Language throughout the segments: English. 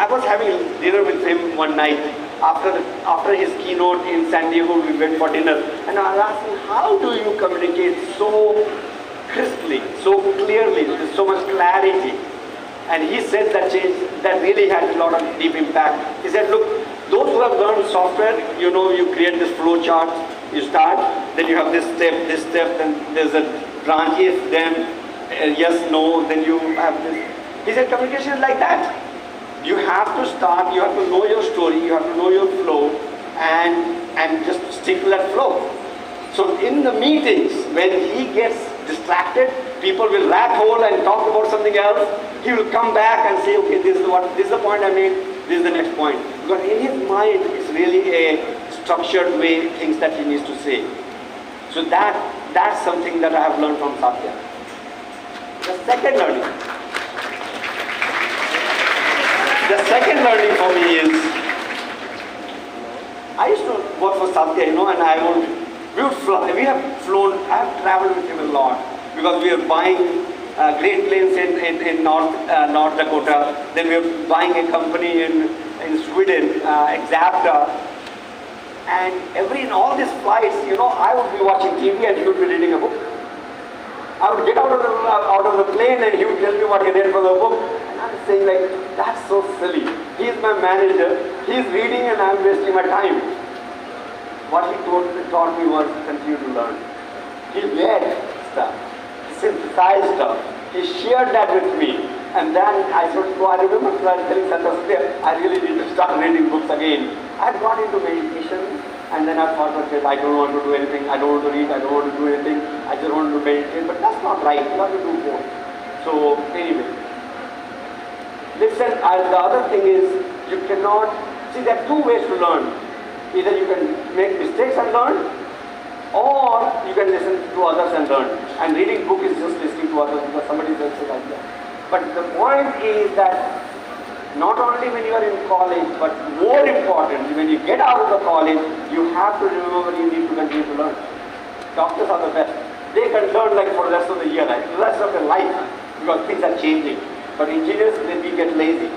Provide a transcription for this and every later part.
I was having dinner with him one night after his keynote in San Diego. We went for dinner, and I was asking, how do you communicate so crisply, so clearly, with so much clarity? And he said that change that really had a lot of deep impact. He said, look, those who have learned software, you know, you create this flow chart. You start, then you have this step, then there's a branch, if, then, yes, no, then you have this. He said communication is like that. You have to start, you have to know your story, you have to know your flow, and just stick to that flow. So in the meetings, when he gets distracted, people will rat hole and talk about something else. He will come back and say, okay, this is the point I made, this is the next point. Because in his mind, it's really a structured way, things that he needs to say. So that's something that I have learned from Satya. The second learning for me is, I used to work for Satya, you know, and we would fly, I have traveled with him a lot, because we are buying great planes in North Dakota, then we are buying a company in Sweden, Exapta, and in all these flights, you know, I would be watching TV and he would be reading a book. I would get out of the plane and he would tell me what he read from the book, and I'm saying like, that's so silly. He's my manager, he's reading and I'm wasting my time. What he taught me was continue to learn. He read stuff, he synthesized stuff, he shared that with me, and then I remember telling Satya, I really need to start reading books again. I got into meditation, and then I thought, okay, I don't want to do anything, I don't want to read, I don't want to do anything, I just want to meditate, but that's not right, you have to do both. So anyway, listen, the other thing is, you cannot, see there are two ways to learn. Either you can make mistakes and learn, or you can listen to others and learn. And reading book is just listening to others because somebody else is like that. But the point is that not only when you are in college, but more importantly, when you get out of the college, you have to remember you need to continue to learn. Doctors are the best. They can learn like for the rest of the year, like the rest of their life, because things are changing. But engineers, we get lazy.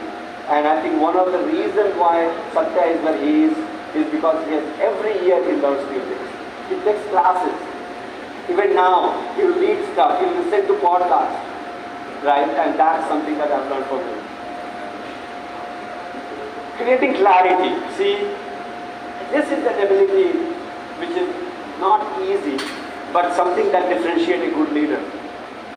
And I think one of the reasons why Satya is where he is because every year he learns new things. He takes classes. Even now, he will read stuff, he will listen to podcasts, right? And that's something that I've learned from him. Creating clarity. See, this is an ability which is not easy, but something that differentiates a good leader.